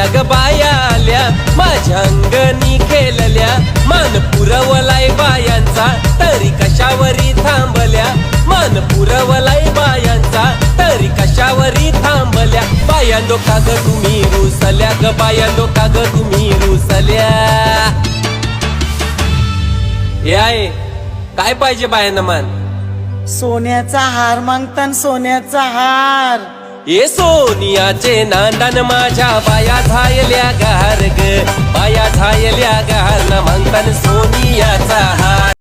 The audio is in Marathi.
आल्या ग बाया आल्या माझ्या अंगणी खेळल्या मान पुरवलाय बायांचा तरी कशावरी थांबल्या मान पुरवलाय बायांचा तरी कशावरी थांबल्या बायांनो का ग तुम्ही रुसल्या ग बायांनो का ग तुम्ही रुसल्या याय काय पाहिजे बायांना मान सोन्याचा हार मागतान सोन्याचा हार ए सोनियाचे नांदन माझ्या बाया झायल्या गार ग बाया झायल्या गार न मागतान सोनियाचा हार